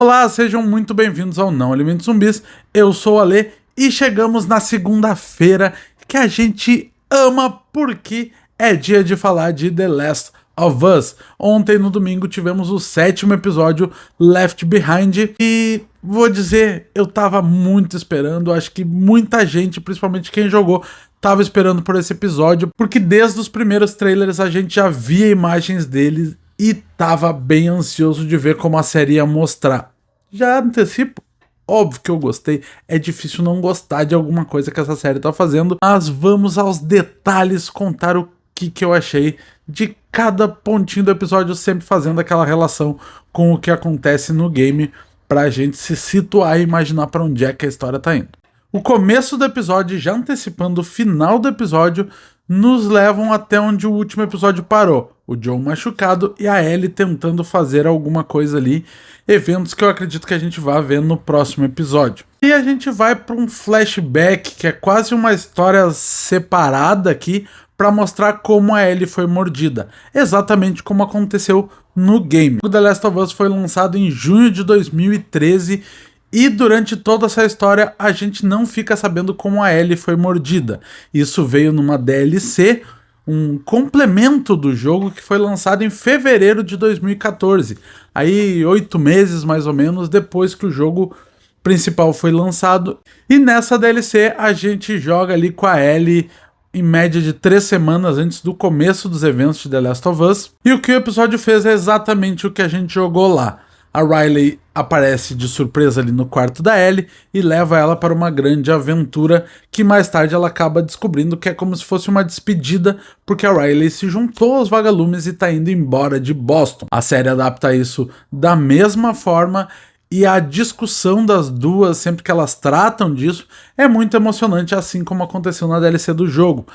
Olá, sejam muito bem-vindos ao Não Alimente Zumbis. Eu sou o Ale e chegamos na segunda-feira que a gente ama porque é dia de falar de The Last of Us. Ontem, no domingo, tivemos o 7º episódio, Left Behind, e vou dizer, eu tava muito esperando, acho que muita gente, principalmente quem jogou, tava esperando por esse episódio, porque desde os primeiros trailers a gente já via imagens deles e tava bem ansioso de ver como a série ia mostrar. Já antecipo, óbvio que eu gostei, é difícil não gostar de alguma coisa que essa série tá fazendo, mas vamos aos detalhes, contar o que eu achei de cada pontinho do episódio, sempre fazendo aquela relação com o que acontece no game, pra gente se situar e imaginar pra onde é que a história tá indo. O começo do episódio, já antecipando o final do episódio, nos levam até onde o último episódio parou. O Joe machucado e a Ellie tentando fazer alguma coisa ali. Eventos que eu acredito que a gente vai ver no próximo episódio. E a gente vai para um flashback, que é quase uma história separada aqui, para mostrar como a Ellie foi mordida. Exatamente como aconteceu no game. O The Last of Us foi lançado em junho de 2013 e durante toda essa história a gente não fica sabendo como a Ellie foi mordida. Isso veio numa DLC, um complemento do jogo que foi lançado em fevereiro de 2014. Aí 8 meses mais ou menos depois que o jogo principal foi lançado. E nessa DLC a gente joga ali com a Ellie em média de 3 semanas antes do começo dos eventos de The Last of Us. E o que o episódio fez é exatamente o que a gente jogou lá. A Riley aparece de surpresa ali no quarto da Ellie e leva ela para uma grande aventura que mais tarde ela acaba descobrindo que é como se fosse uma despedida, porque a Riley se juntou aos vagalumes e está indo embora de Boston. A série adapta isso da mesma forma e a discussão das duas, sempre que elas tratam disso, é muito emocionante, assim como aconteceu na DLC do jogo.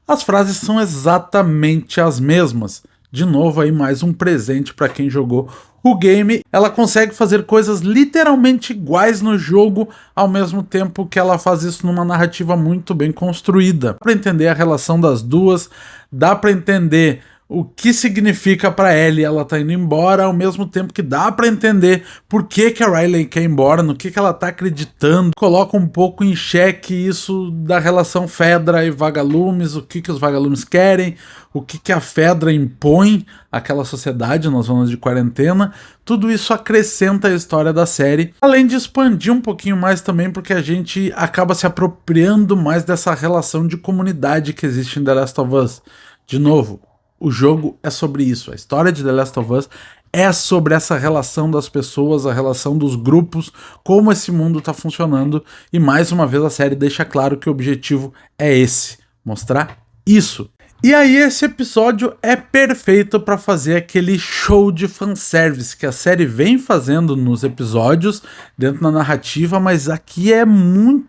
As frases são exatamente as mesmas. De novo aí mais um presente para quem jogou o game. Ela consegue fazer coisas literalmente iguais no jogo, ao mesmo tempo que ela faz isso numa narrativa muito bem construída. Dá para entender a relação das duas, dá para entender o que significa para Ellie ela tá indo embora, ao mesmo tempo que dá para entender por que a Riley quer ir embora, no que ela tá acreditando. Coloca um pouco em xeque isso da relação Fedra e vagalumes, o que os vagalumes querem, o que a Fedra impõe àquela sociedade nas zonas de quarentena. Tudo isso acrescenta a história da série, além de expandir um pouquinho mais também, porque a gente acaba se apropriando mais dessa relação de comunidade que existe em The Last of Us. De novo, o jogo é sobre isso, a história de The Last of Us é sobre essa relação das pessoas, a relação dos grupos, como esse mundo está funcionando, e mais uma vez a série deixa claro que o objetivo é esse, mostrar isso. E aí esse episódio é perfeito para fazer aquele show de fanservice que a série vem fazendo nos episódios, dentro da narrativa, mas aqui é muito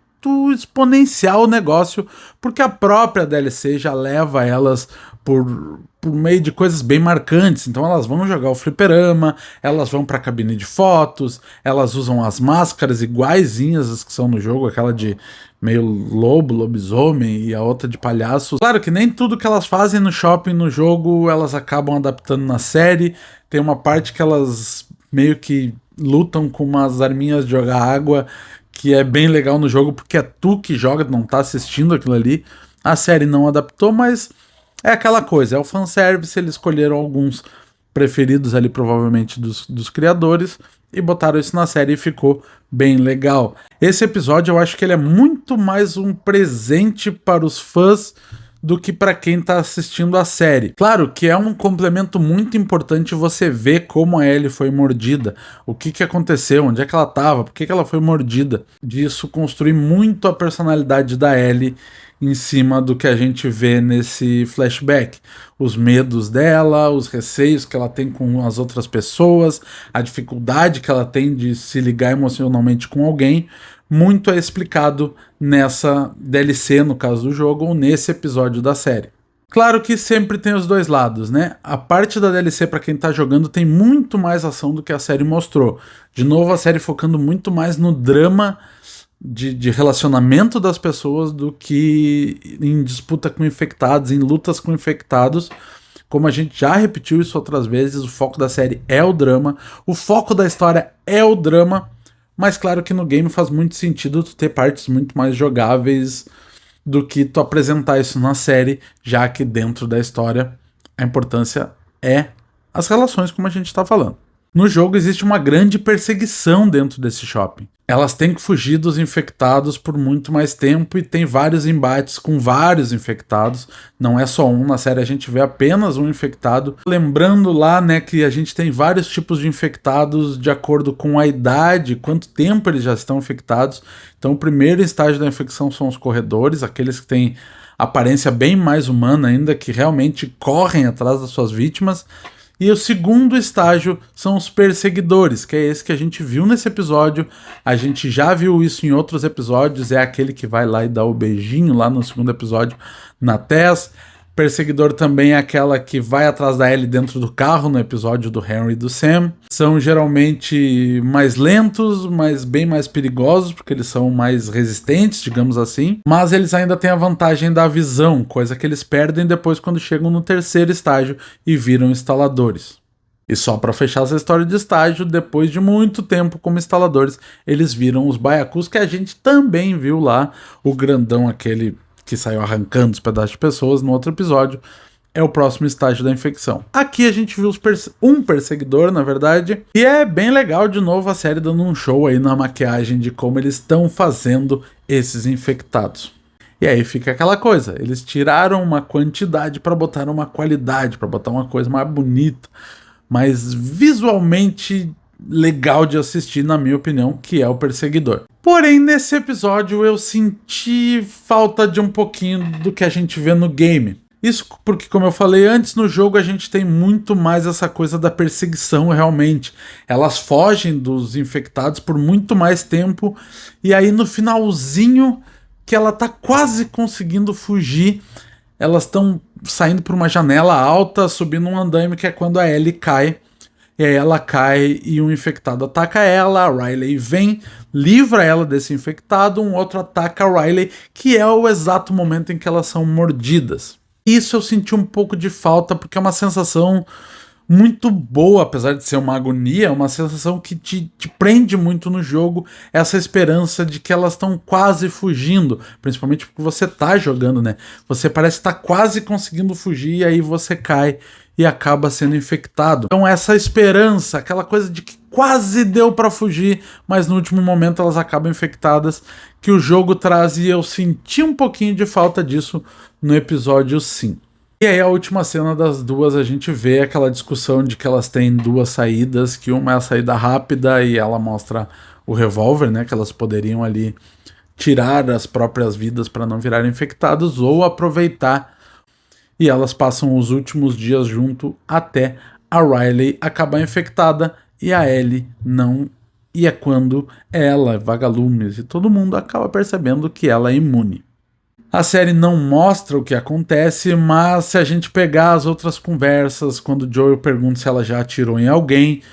exponencial o negócio, porque a própria DLC já leva elas por meio de coisas bem marcantes. Então elas vão jogar o fliperama, elas vão pra cabine de fotos, elas usam as máscaras iguaizinhas as que são no jogo, aquela de meio lobo, lobisomem e a outra de palhaço. Claro que nem tudo que elas fazem no shopping, no jogo, elas acabam adaptando na série. Tem uma parte que elas meio que lutam com umas arminhas de jogar água, que é bem legal no jogo, porque é tu que joga, não tá assistindo aquilo ali. A série não adaptou, mas é aquela coisa, é o fanservice, eles escolheram alguns preferidos ali, provavelmente, dos criadores, e botaram isso na série e ficou bem legal. Esse episódio eu acho que ele é muito mais um presente para os fãs do que para quem tá assistindo a série. Claro que é um complemento muito importante você ver como a Ellie foi mordida, o que aconteceu, onde é que ela tava, por que ela foi mordida. Disso construir muito a personalidade da Ellie em cima do que a gente vê nesse flashback. Os medos dela, os receios que ela tem com as outras pessoas, a dificuldade que ela tem de se ligar emocionalmente com alguém. Muito é explicado nessa DLC, no caso do jogo, ou nesse episódio da série. Claro que sempre tem os dois lados, né? A parte da DLC para quem tá jogando tem muito mais ação do que a série mostrou. De novo, a série focando muito mais no drama de relacionamento das pessoas do que em disputa com infectados, em lutas com infectados, Como a gente já repetiu isso outras vezes, o foco da série é o drama, o foco da história é o drama, mas claro que no game faz muito sentido tu ter partes muito mais jogáveis do que tu apresentar isso na série, já que dentro da história a importância é as relações, como a gente tá falando. No jogo existe uma grande perseguição dentro desse shopping. Elas têm que fugir dos infectados por muito mais tempo e tem vários embates com vários infectados. Não é só um, na série a gente vê apenas um infectado. Lembrando lá, né, que a gente tem vários tipos de infectados de acordo com a idade, quanto tempo eles já estão infectados. Então o primeiro estágio da infecção são os corredores, aqueles que têm aparência bem mais humana ainda, que realmente correm atrás das suas vítimas. E o segundo estágio são os perseguidores, que é esse que a gente viu nesse episódio. A gente já viu isso em outros episódios, é aquele que vai lá e dá o beijinho lá no segundo episódio na Tess. Perseguidor também é aquela que vai atrás da Ellie dentro do carro no episódio do Henry e do Sam. São geralmente mais lentos, mas bem mais perigosos, porque eles são mais resistentes, digamos assim. Mas eles ainda têm a vantagem da visão, coisa que eles perdem depois quando chegam no terceiro estágio e viram instaladores. E só para fechar essa história de estágio, depois de muito tempo como instaladores, eles viram os baiacus, que a gente também viu lá, o grandão aquele que saiu arrancando os pedaços de pessoas no outro episódio, é o próximo estágio da infecção. Aqui a gente viu um perseguidor, na verdade, e é bem legal de novo a série dando um show aí na maquiagem de como eles estão fazendo esses infectados. E aí fica aquela coisa, eles tiraram uma quantidade para botar uma qualidade, para botar uma coisa mais bonita, mais visualmente legal de assistir, na minha opinião, que é o perseguidor. Porém, nesse episódio eu senti falta de um pouquinho do que a gente vê no game. Isso porque, como eu falei antes, no jogo a gente tem muito mais essa coisa da perseguição realmente. Elas fogem dos infectados por muito mais tempo, e aí no finalzinho, que ela tá quase conseguindo fugir, elas estão saindo por uma janela alta, subindo um andaime, que é quando a Ellie cai. E aí ela cai e um infectado ataca ela, a Riley vem, livra ela desse infectado, um outro ataca a Riley, que é o exato momento em que elas são mordidas. Isso eu senti um pouco de falta, porque é uma sensação muito boa, apesar de ser uma agonia, é uma sensação que te prende muito no jogo, essa esperança de que elas estão quase fugindo, principalmente porque você tá jogando, né? Você parece estar quase conseguindo fugir e aí você cai e acaba sendo infectado. Então essa esperança, aquela coisa de que quase deu pra fugir, mas no último momento elas acabam infectadas, que o jogo traz, e eu senti um pouquinho de falta disso no episódio 5. E aí a última cena das duas, a gente vê aquela discussão de que elas têm duas saídas, que uma é a saída rápida e ela mostra o revólver, né, que elas poderiam ali tirar as próprias vidas para não virarem infectados, ou aproveitar, e elas passam os últimos dias junto até a Riley acabar infectada e a Ellie não. E é quando ela, Vagalumes e todo mundo acaba percebendo que ela é imune. A série não mostra o que acontece, mas se a gente pegar as outras conversas, quando o Joel pergunta se ela já atirou em alguém,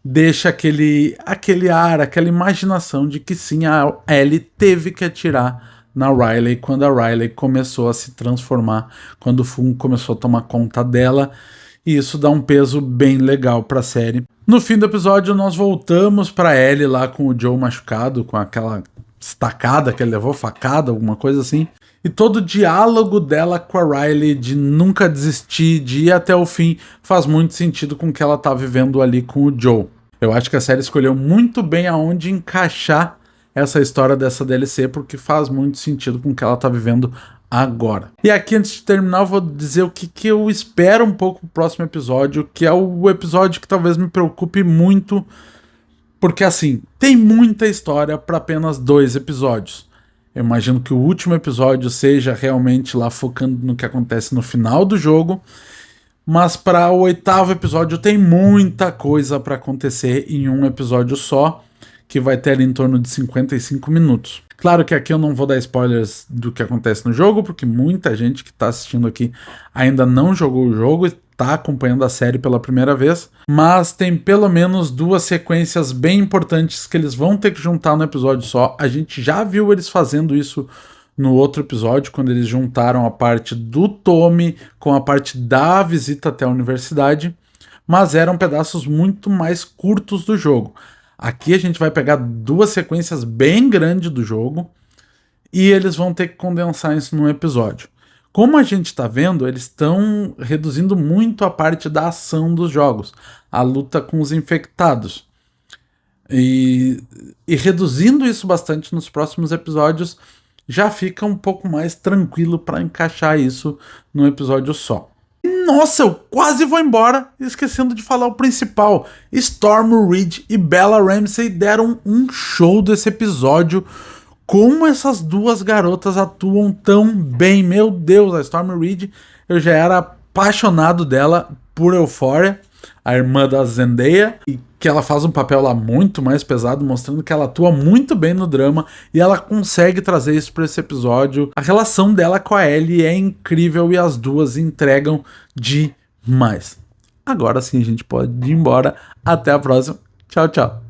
deixa aquele ar, aquela imaginação de que sim, a Ellie teve que atirar na Riley quando a Riley começou a se transformar, quando o fungo começou a tomar conta dela, e isso dá um peso bem legal para a série. No fim do episódio nós voltamos para Ellie lá com o Joe machucado, com aquela estacada que ele levou, facada, alguma coisa assim. E todo o diálogo dela com a Riley de nunca desistir, de ir até o fim, faz muito sentido com o que ela tá vivendo ali com o Joe. Eu acho que a série escolheu muito bem aonde encaixar essa história dessa DLC, porque faz muito sentido com o que ela tá vivendo agora. E aqui, antes de terminar, eu vou dizer o que eu espero um pouco pro próximo episódio, que é o episódio que talvez me preocupe muito, porque assim, tem muita história para apenas 2 episódios. Eu imagino que o último episódio seja realmente lá focando no que acontece no final do jogo, mas para o 8º episódio tem muita coisa para acontecer em um episódio só, que vai ter ali em torno de 55 minutos. Claro que aqui eu não vou dar spoilers do que acontece no jogo, porque muita gente que está assistindo aqui ainda não jogou o jogo e está acompanhando a série pela primeira vez, mas tem pelo menos 2 sequências bem importantes que eles vão ter que juntar no episódio só. A gente já viu eles fazendo isso no outro episódio, quando eles juntaram a parte do Tommy com a parte da visita até a universidade, mas eram pedaços muito mais curtos do jogo. Aqui a gente vai pegar duas sequências bem grandes do jogo e eles vão ter que condensar isso num episódio. Como a gente está vendo, eles estão reduzindo muito a parte da ação dos jogos, a luta com os infectados. E reduzindo isso bastante nos próximos episódios, já fica um pouco mais tranquilo para encaixar isso num episódio só. Nossa, eu quase vou embora, esquecendo de falar o principal. Storm Reid e Bella Ramsey deram um show desse episódio. Como essas duas garotas atuam tão bem. Meu Deus, a Storm Reid, eu já era apaixonado dela por Euphoria, a irmã da Zendaya, e que ela faz um papel lá muito mais pesado, mostrando que ela atua muito bem no drama e ela consegue trazer isso para esse episódio. A relação dela com a Ellie é incrível e as duas entregam demais. Agora sim a gente pode ir embora. Até a próxima. Tchau, tchau.